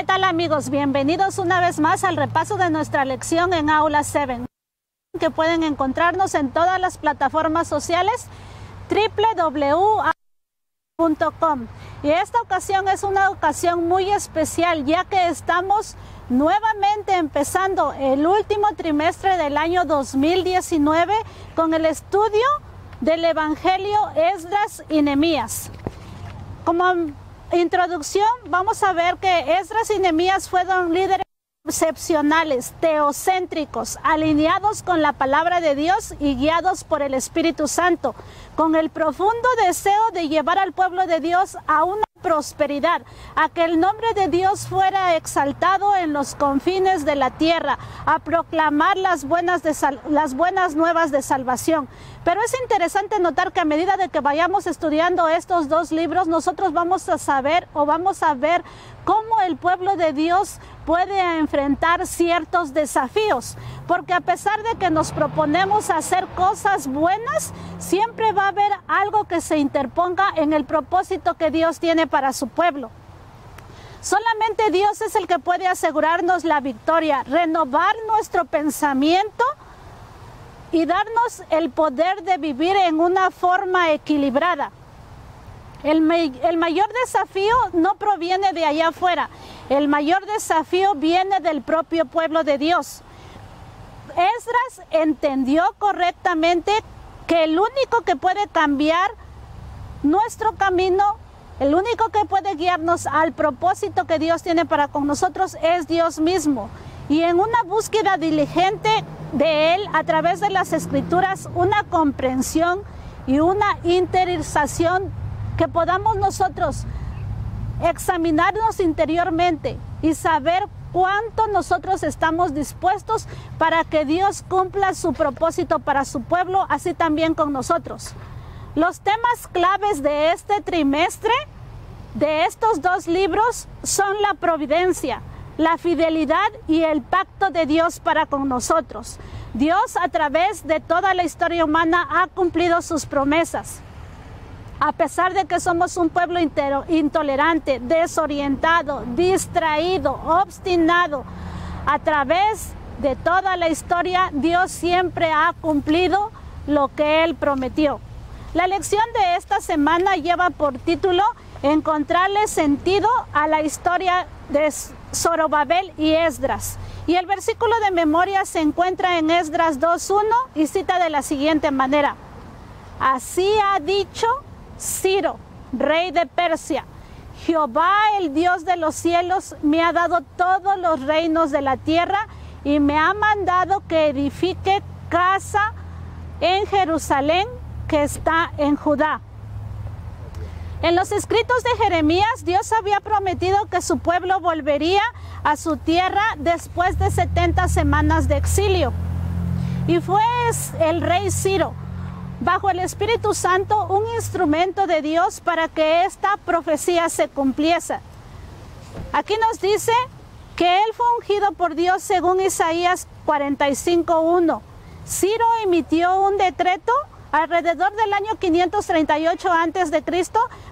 tal, amigos? Bienvenidos una vez más al repaso de nuestra lección en Aula 7, que pueden encontrarnos en todas las plataformas sociales www.aula.com. Y esta ocasión es una ocasión muy especial, ya que estamos nuevamente empezando el último trimestre del año 2019 con el estudio del Evangelio Esdras y Nehemías. Como introducción, vamos a ver que Esdras y Nehemías fueron líderes excepcionales, teocéntricos, alineados con la palabra de Dios y guiados por el Espíritu Santo, con el profundo deseo de llevar al pueblo de Dios a una prosperidad, a que el nombre de Dios fuera exaltado en los confines de la tierra, a proclamar las buenas nuevas de salvación. Pero es interesante notar que a medida de que vayamos estudiando estos dos libros, nosotros vamos a saber o vamos a ver cómo el pueblo de Dios puede enfrentar ciertos desafíos, porque a pesar de que nos proponemos hacer cosas buenas, siempre va a haber algo que se interponga en el propósito que Dios tiene para su pueblo. Solamente Dios es el que puede asegurarnos la victoria, renovar nuestro pensamiento y darnos el poder de vivir en una forma equilibrada. El mayor desafío no proviene de allá afuera, el mayor desafío viene del propio pueblo de Dios. Esdras entendió correctamente que el único que puede cambiar nuestro camino, el único que puede guiarnos al propósito que Dios tiene para con nosotros es Dios mismo. Y en una búsqueda diligente de Él a través de las Escrituras, una comprensión y una interiorización, que podamos nosotros examinarnos interiormente y saber cuánto nosotros estamos dispuestos para que Dios cumpla su propósito para su pueblo, así también con nosotros. Los temas claves de este trimestre, de estos dos libros, son la providencia, la fidelidad y el pacto de Dios para con nosotros. Dios, a través de toda la historia humana, ha cumplido sus promesas. A pesar de que somos un pueblo intolerante, desorientado, distraído, obstinado, a través de toda la historia, Dios siempre ha cumplido lo que Él prometió. La lección de esta semana lleva por título Encontrarle sentido a la historia de Zorobabel y Esdras. Y el versículo de memoria se encuentra en Esdras 2:1 y cita de la siguiente manera: Así ha dicho Ciro, rey de Persia: Jehová, el Dios de los cielos, me ha dado todos los reinos de la tierra y me ha mandado que edifique casa en Jerusalén, que está en Judá. En los escritos de Jeremías, Dios había prometido que su pueblo volvería a su tierra después de 70 semanas de exilio. Y fue el rey Ciro, bajo el Espíritu Santo, un instrumento de Dios para que esta profecía se cumpliese. Aquí nos dice que él fue ungido por Dios según Isaías 45:1. Ciro emitió un decreto alrededor del año 538 a.C.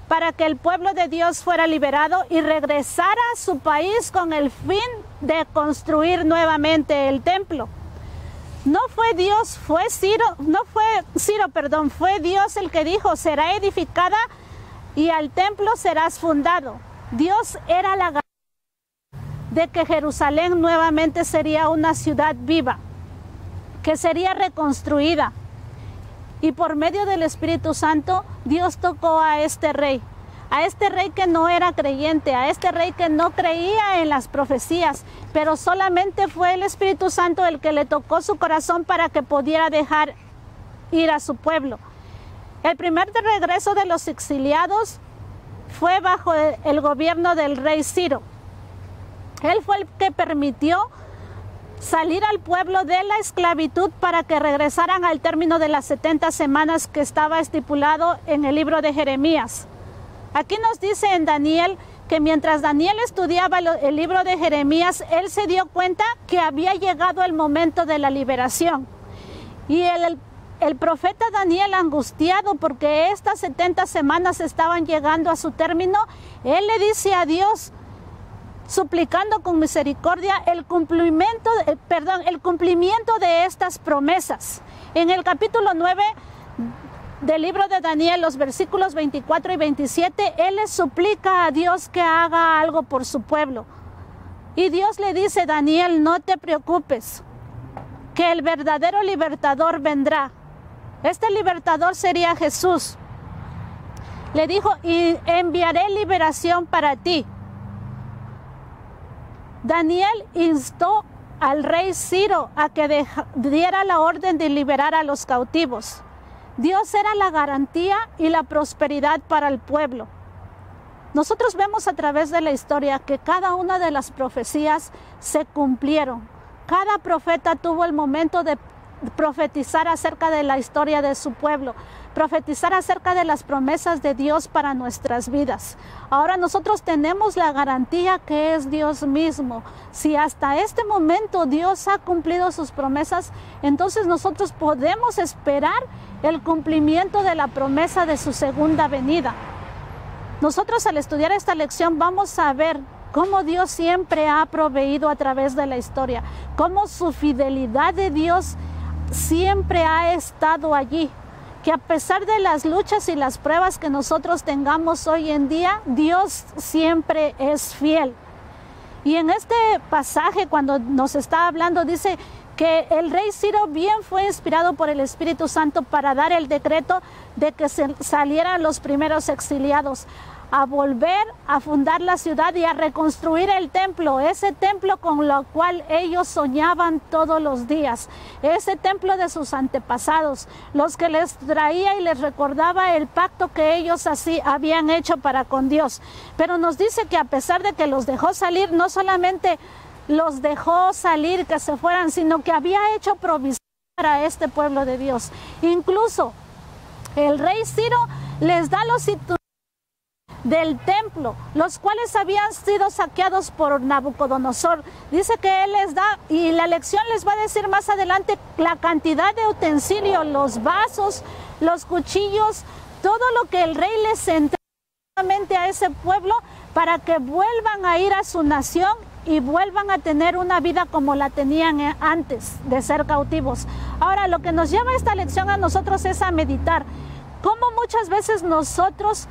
para que el pueblo de Dios fuera liberado y regresara a su país con el fin de construir nuevamente el templo. Fue Dios el que dijo: será edificada y al templo serás fundado. Dios era la garantía de que Jerusalén nuevamente sería una ciudad viva, que sería reconstruida. Y por medio del Espíritu Santo, Dios tocó a este rey que no era creyente, a este rey que no creía en las profecías, pero solamente fue el Espíritu Santo el que le tocó su corazón para que pudiera dejar ir a su pueblo. El primer regreso de los exiliados fue bajo el gobierno del rey Ciro. Él fue el que permitió salir al pueblo de la esclavitud para que regresaran al término de las 70 semanas que estaba estipulado en el libro de Jeremías. Aquí nos dice en Daniel que mientras Daniel estudiaba el libro de Jeremías, él se dio cuenta que había llegado el momento de la liberación. Y el profeta Daniel, angustiado porque estas 70 semanas estaban llegando a su término, él le dice a Dios: suplicando con misericordia el cumplimiento de estas promesas. En el capítulo 9 del libro de Daniel, los versículos 24 y 27, él le suplica a Dios que haga algo por su pueblo. Y Dios le dice: Daniel, no te preocupes, que el verdadero libertador vendrá. Este libertador sería Jesús. Le dijo: y enviaré liberación para ti. Daniel instó al rey Ciro a que diera la orden de liberar a los cautivos. Dios era la garantía y la prosperidad para el pueblo. Nosotros vemos a través de la historia que cada una de las profecías se cumplieron. Cada profeta tuvo el momento de profetizar acerca de la historia de su pueblo, profetizar acerca de las promesas de Dios para nuestras vidas. Ahora nosotros tenemos la garantía que es Dios mismo. Si hasta este momento Dios ha cumplido sus promesas, entonces nosotros podemos esperar el cumplimiento de la promesa de su segunda venida. Nosotros, al estudiar esta lección, vamos a ver cómo Dios siempre ha proveído a través de la historia, cómo su fidelidad de Dios siempre ha estado allí, que a pesar de las luchas y las pruebas que nosotros tengamos hoy en día, Dios siempre es fiel. Y en este pasaje, cuando nos está hablando, dice que el rey Ciro bien fue inspirado por el Espíritu Santo para dar el decreto de que salieran los primeros exiliados a volver a fundar la ciudad y a reconstruir el templo, ese templo con lo cual ellos soñaban todos los días, ese templo de sus antepasados, los que les traía y les recordaba el pacto que ellos así habían hecho para con Dios. Pero nos dice que a pesar de que los dejó salir, no solamente los dejó salir que se fueran, sino que había hecho provisión para este pueblo de Dios. Incluso el rey Ciro les da los del templo, los cuales habían sido saqueados por Nabucodonosor. Dice que él les da, y la lección les va a decir más adelante, la cantidad de utensilios, los vasos, los cuchillos, todo lo que el rey les entrega a ese pueblo para que vuelvan a ir a su nación y vuelvan a tener una vida como la tenían antes de ser cautivos. Ahora, lo que nos lleva esta lección a nosotros es a meditar cómo muchas veces nosotros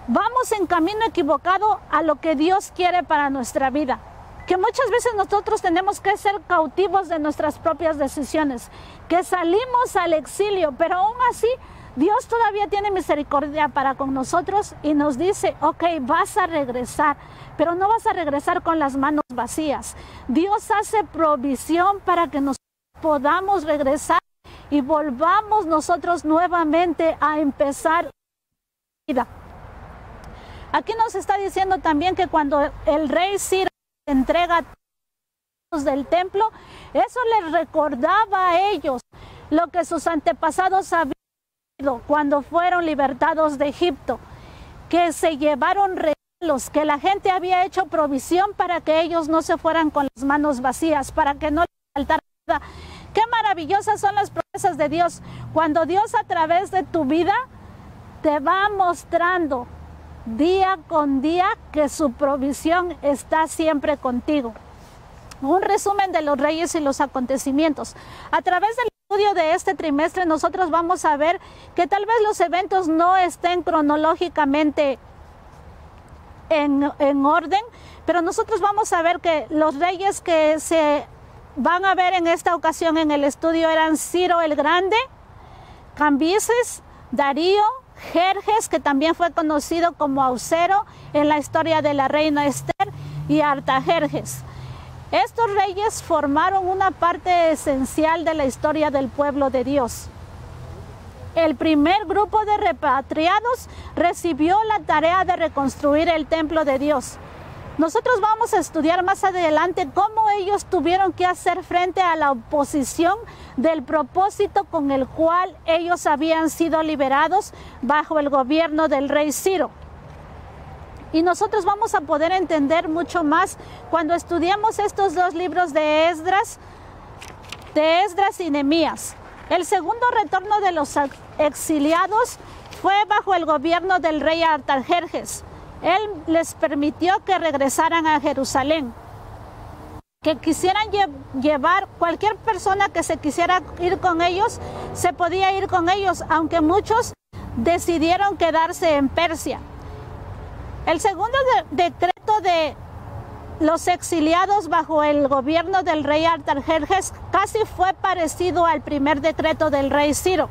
vamos en camino equivocado a lo que Dios quiere para nuestra vida. Que muchas veces nosotros tenemos que ser cautivos de nuestras propias decisiones, que salimos al exilio, pero aún así Dios todavía tiene misericordia para con nosotros y nos dice: ok, vas a regresar, pero no vas a regresar con las manos vacías. Dios hace provisión para que nosotros podamos regresar y volvamos nosotros nuevamente a empezar vida. Aquí nos está diciendo también que cuando el rey Ciro entrega del templo, eso les recordaba a ellos lo que sus antepasados habían hecho cuando fueron libertados de Egipto, que se llevaron regalos, que la gente había hecho provisión para que ellos no se fueran con las manos vacías, para que no les faltara nada. Qué maravillosas son las promesas de Dios, cuando Dios a través de tu vida te va mostrando día con día que su provisión está siempre contigo. Un resumen de los reyes y los acontecimientos. A través del estudio de este trimestre nosotros vamos a ver que tal vez los eventos no estén cronológicamente en orden, pero nosotros vamos a ver que los reyes que se van a ver en esta ocasión en el estudio eran Ciro el Grande, Cambises, Darío, Jerjes, que también fue conocido como Ahasuero en la historia de la reina Esther, y Artajerjes. Estos reyes formaron una parte esencial de la historia del pueblo de Dios. El primer grupo de repatriados recibió la tarea de reconstruir el templo de Dios. Nosotros vamos a estudiar más adelante cómo ellos tuvieron que hacer frente a la oposición del propósito con el cual ellos habían sido liberados bajo el gobierno del rey Ciro. Y nosotros vamos a poder entender mucho más cuando estudiamos estos dos libros de Esdras y Nehemías. El segundo retorno de los exiliados fue bajo el gobierno del rey Artajerjes. Él les permitió que regresaran a Jerusalén, que quisieran llevar, cualquier persona que se quisiera ir con ellos, se podía ir con ellos, aunque muchos decidieron quedarse en Persia. El segundo decreto de los exiliados bajo el gobierno del rey Artajerjes casi fue parecido al primer decreto del rey Ciro.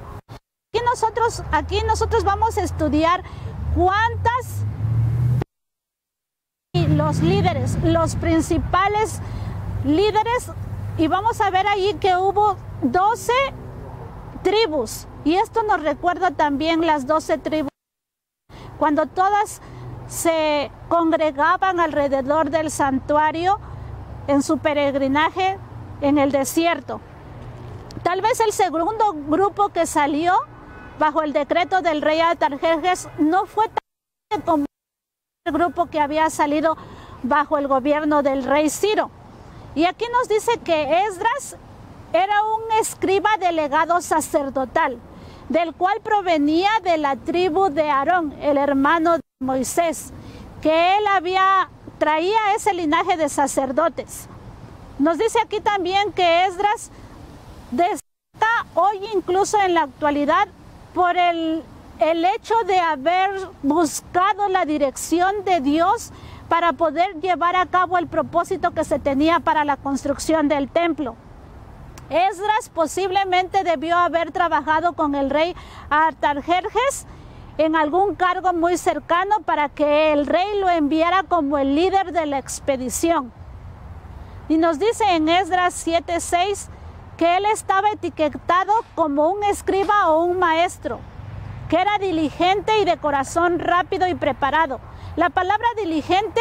Aquí nosotros vamos a estudiar cuántas los líderes, los principales líderes, y vamos a ver ahí que hubo 12 tribus, y esto nos recuerda también las 12 tribus, cuando todas se congregaban alrededor del santuario en su peregrinaje en el desierto. Tal vez el segundo grupo que salió bajo el decreto del rey Artajerjes no fue tan como el grupo que había salido bajo el gobierno del rey Ciro. Y aquí nos dice que Esdras era un escriba delegado sacerdotal, del cual provenía de la tribu de Aarón, el hermano de Moisés, que él traía ese linaje de sacerdotes. Nos dice aquí también que Esdras destaca hoy, incluso en la actualidad, por el hecho de haber buscado la dirección de Dios para poder llevar a cabo el propósito que se tenía para la construcción del templo. Esdras posiblemente debió haber trabajado con el rey Artajerjes en algún cargo muy cercano para que el rey lo enviara como el líder de la expedición. Y nos dice en Esdras 7:6 que él estaba etiquetado como un escriba o un maestro, que era diligente y de corazón rápido y preparado. La palabra diligente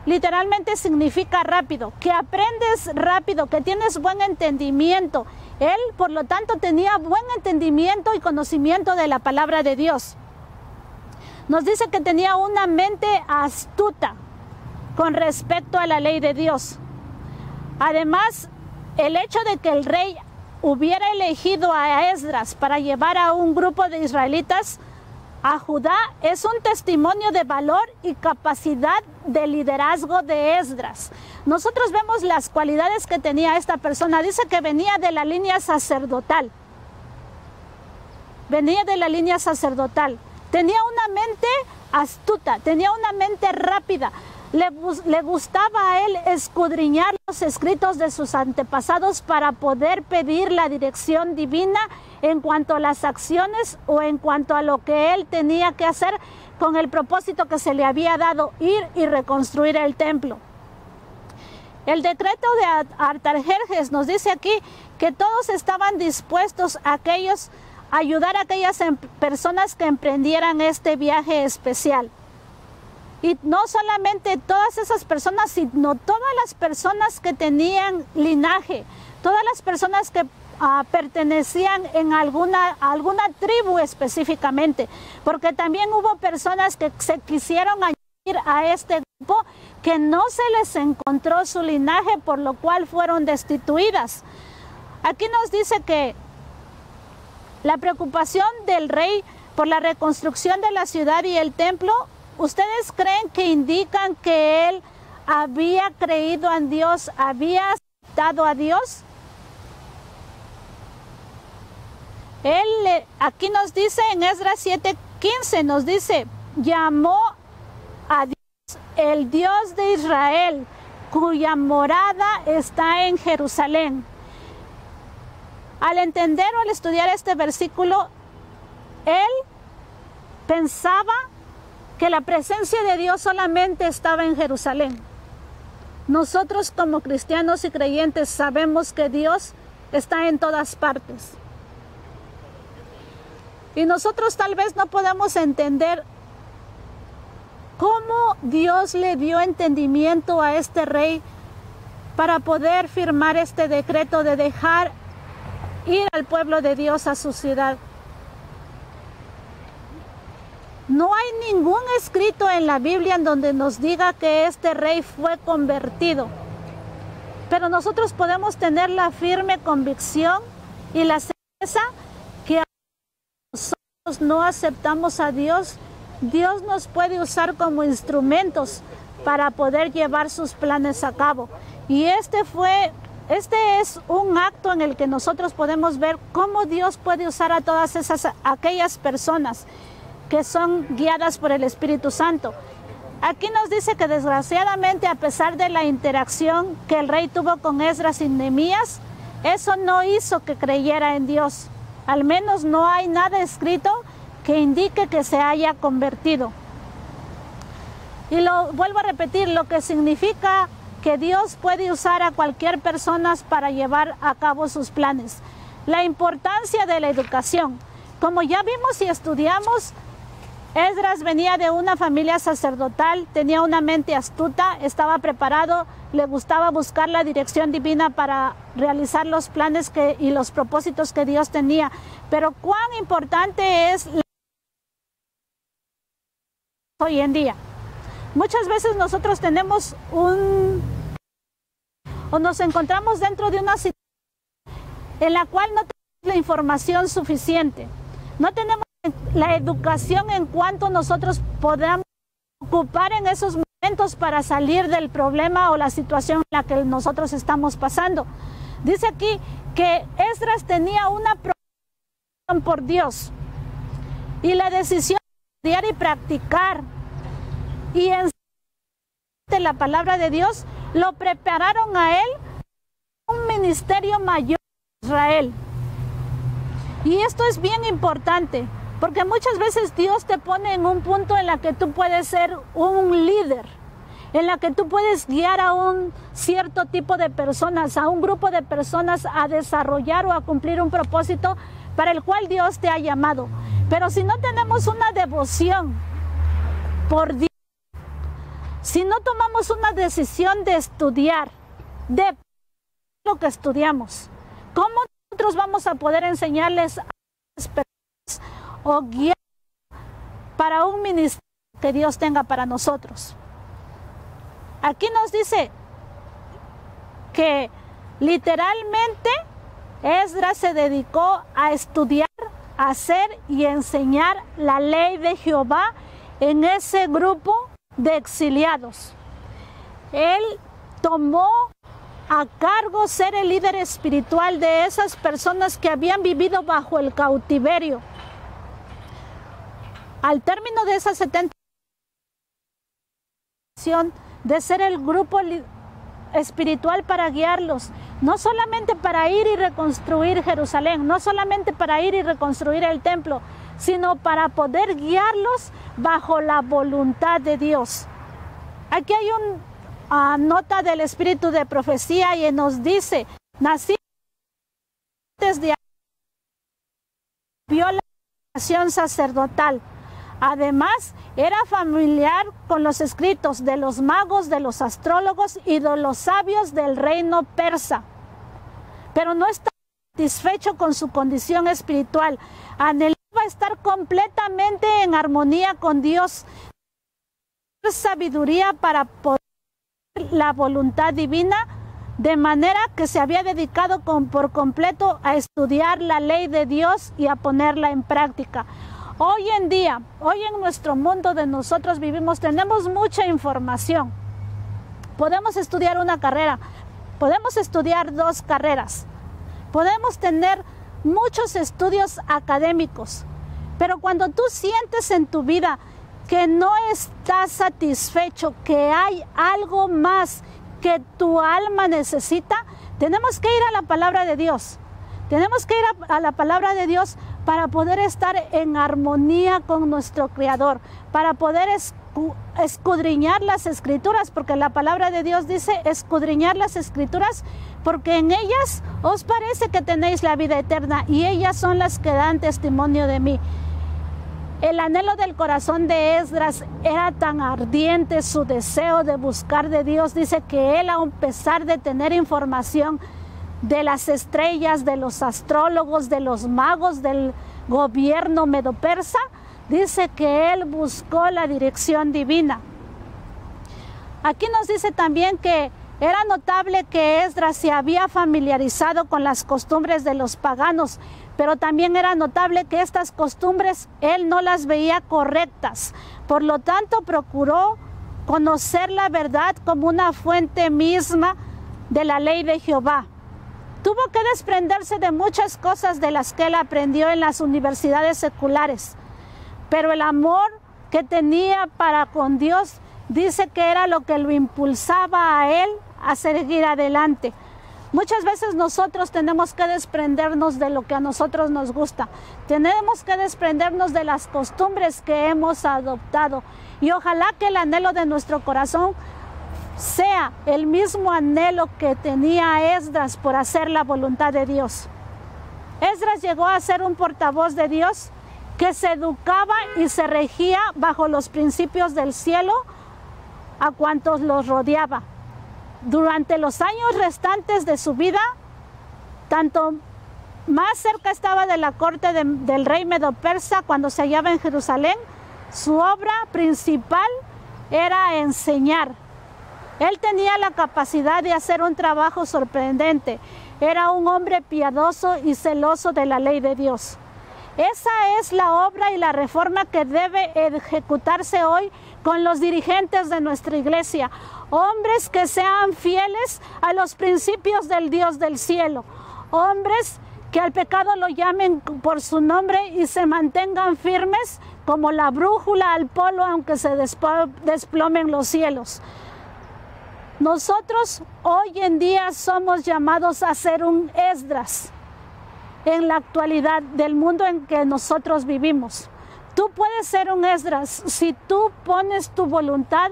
literalmente significa rápido, que aprendes rápido, que tienes buen entendimiento. Él, por lo tanto, tenía buen entendimiento y conocimiento de la palabra de Dios. Nos dice que tenía una mente astuta con respecto a la ley de Dios. Además, el hecho de que el rey hubiera elegido a Esdras para llevar a un grupo de israelitas a Judá es un testimonio de valor y capacidad de liderazgo de Esdras. Nosotros vemos las cualidades que tenía esta persona. Dice que venía de la línea sacerdotal. Venía de la línea sacerdotal. Tenía una mente astuta, tenía una mente rápida. Le gustaba a él escudriñar los escritos de sus antepasados para poder pedir la dirección divina en cuanto a las acciones o en cuanto a lo que él tenía que hacer con el propósito que se le había dado, ir y reconstruir el templo. El decreto de Artajerjes nos dice aquí que todos estaban dispuestos a ayudar a aquellas personas que emprendieran este viaje especial. Y no solamente todas esas personas, sino todas las personas que tenían linaje, todas las personas que pertenecían en alguna tribu específicamente, porque también hubo personas que se quisieron añadir a este grupo que no se les encontró su linaje, por lo cual fueron destituidas. Aquí nos dice que la preocupación del rey por la reconstrucción de la ciudad y el templo, ¿ustedes creen que indican que él había creído en Dios, había aceptado a Dios? Él aquí nos dice en Esdras 7:15, nos dice, llamó a Dios, el Dios de Israel, cuya morada está en Jerusalén. Al entender o al estudiar este versículo, él pensaba que la presencia de Dios solamente estaba en Jerusalén. Nosotros como cristianos y creyentes sabemos que Dios está en todas partes. Y nosotros tal vez no podemos entender cómo Dios le dio entendimiento a este rey para poder firmar este decreto de dejar ir al pueblo de Dios a su ciudad. No hay ningún escrito en la Biblia en donde nos diga que este rey fue convertido. Pero nosotros podemos tener la firme convicción y la certeza que nosotros no aceptamos a Dios, Dios nos puede usar como instrumentos para poder llevar sus planes a cabo. Y este es un acto en el que nosotros podemos ver cómo Dios puede usar a todas aquellas personas que son guiadas por el Espíritu Santo. Aquí nos dice que desgraciadamente, a pesar de la interacción que el rey tuvo con Esdras y Nehemías, eso no hizo que creyera en Dios. Al menos no hay nada escrito que indique que se haya convertido. Y lo vuelvo a repetir, lo que significa que Dios puede usar a cualquier persona para llevar a cabo sus planes. La importancia de la educación. Como ya vimos y estudiamos, Esdras venía de una familia sacerdotal, tenía una mente astuta, estaba preparado, le gustaba buscar la dirección divina para realizar los planes y los propósitos que Dios tenía. Pero cuán importante es hoy en día. Muchas veces nosotros tenemos nos encontramos dentro de una situación en la cual no tenemos la información suficiente, no tenemos la educación en cuanto nosotros podamos ocupar en esos momentos para salir del problema o la situación en la que nosotros estamos pasando. Dice aquí que Esdras tenía una promesa por Dios y la decisión de estudiar y practicar y enseñar la palabra de Dios lo prepararon a él un ministerio mayor en Israel. Y esto es bien importante, porque muchas veces Dios te pone en un punto en la que tú puedes ser un líder, en la que tú puedes guiar a un cierto tipo de personas, a un grupo de personas a desarrollar o a cumplir un propósito para el cual Dios te ha llamado. Pero si no tenemos una devoción por Dios, si no tomamos una decisión de estudiar, de lo que estudiamos, ¿cómo nosotros vamos a poder enseñarles a las personas o guiar para un ministerio que Dios tenga para nosotros? Aquí nos dice que literalmente Esdras se dedicó a estudiar, a hacer y enseñar la ley de Jehová en ese grupo de exiliados. Él tomó a cargo ser el líder espiritual de esas personas que habían vivido bajo el cautiverio. Al término de esas 70 de ser el grupo espiritual para guiarlos, no solamente para ir y reconstruir Jerusalén, no solamente para ir y reconstruir el templo, sino para poder guiarlos bajo la voluntad de Dios. Aquí hay una nota del espíritu de profecía y nos dice: nací desde vio la nación sacerdotal. Además, era familiar con los escritos de los magos, de los astrólogos y de los sabios del reino persa. Pero no estaba satisfecho con su condición espiritual. Anhelaba estar completamente en armonía con Dios, sabiduría para poder la voluntad divina, de manera que se había dedicado por completo a estudiar la ley de Dios y a ponerla en práctica. Hoy en día, hoy en nuestro mundo de nosotros vivimos, tenemos mucha información. Podemos estudiar una carrera, podemos estudiar 2 carreras, podemos tener muchos estudios académicos, pero cuando tú sientes en tu vida que no estás satisfecho, que hay algo más que tu alma necesita, tenemos que ir a la palabra de Dios. Tenemos que ir a la palabra de Dios para poder estar en armonía con nuestro Creador, para poder escudriñar las Escrituras, porque la palabra de Dios dice escudriñar las Escrituras, porque en ellas os parece que tenéis la vida eterna y ellas son las que dan testimonio de mí. El anhelo del corazón de Esdras era tan ardiente, su deseo de buscar de Dios. Dice que él, a pesar de tener información de las estrellas, de los astrólogos, de los magos, del gobierno medo-persa, dice que él buscó la dirección divina. Aquí nos dice también que era notable que Esdras se había familiarizado con las costumbres de los paganos, pero también era notable que estas costumbres él no las veía correctas. Por lo tanto, procuró conocer la verdad como una fuente misma de la ley de Jehová. Tuvo que desprenderse de muchas cosas de las que él aprendió en las universidades seculares, pero el amor que tenía para con Dios dice que era lo que lo impulsaba a él a seguir adelante. Muchas veces nosotros tenemos que desprendernos de lo que a nosotros nos gusta. Tenemos que desprendernos de las costumbres que hemos adoptado. Y ojalá que el anhelo de nuestro corazón sea el mismo anhelo que tenía Esdras por hacer la voluntad de Dios. Esdras llegó a ser un portavoz de Dios que se educaba y se regía bajo los principios del cielo a cuantos los rodeaba. Durante los años restantes de su vida, tanto más cerca estaba de la corte del rey Medo-Persa cuando se hallaba en Jerusalén, su obra principal era enseñar. Él tenía la capacidad de hacer un trabajo sorprendente. Era un hombre piadoso y celoso de la ley de Dios. Esa es la obra y la reforma que debe ejecutarse hoy con los dirigentes de nuestra iglesia. Hombres que sean fieles a los principios del Dios del cielo. Hombres que al pecado lo llamen por su nombre y se mantengan firmes como la brújula al polo aunque se desplomen los cielos. Nosotros hoy en día somos llamados a ser un Esdras en la actualidad del mundo en que nosotros vivimos. Tú puedes ser un Esdras si tú pones tu voluntad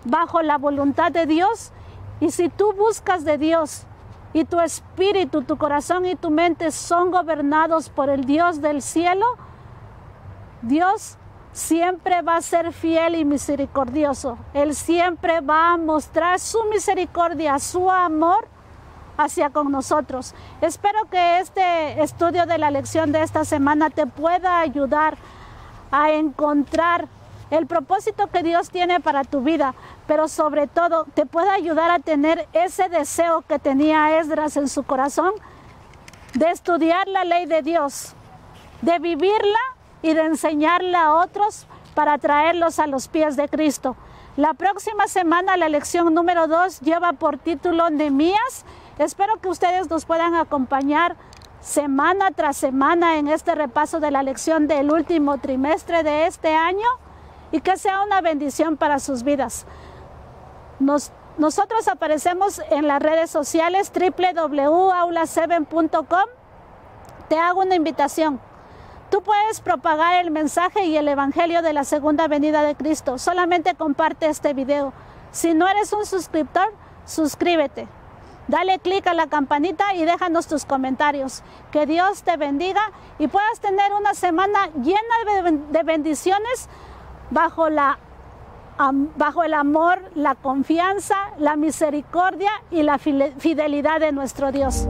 bajo la voluntad de Dios y si tú buscas de Dios y tu espíritu, tu corazón y tu mente son gobernados por el Dios del cielo. Dios siempre va a ser fiel y misericordioso. Él siempre va a mostrar su misericordia, su amor hacia con nosotros. Espero que este estudio de la lección de esta semana te pueda ayudar a encontrar el propósito que Dios tiene para tu vida, pero sobre todo te pueda ayudar a tener ese deseo que tenía Esdras en su corazón de estudiar la ley de Dios, de vivirla y de enseñarla a otros para traerlos a los pies de Cristo. La próxima semana la lección número 2 lleva por título Nehemías. Espero que ustedes nos puedan acompañar semana tras semana en este repaso de la lección del último trimestre de este año y que sea una bendición para sus vidas. Nosotros aparecemos en las redes sociales www.aula7.com. Te hago una invitación. Tú puedes propagar el mensaje y el evangelio de la segunda venida de Cristo. Solamente comparte este video. Si no eres un suscriptor, suscríbete. Dale clic a la campanita y déjanos tus comentarios. Que Dios te bendiga y puedas tener una semana llena de bendiciones bajo el amor, la confianza, la misericordia y la fidelidad de nuestro Dios.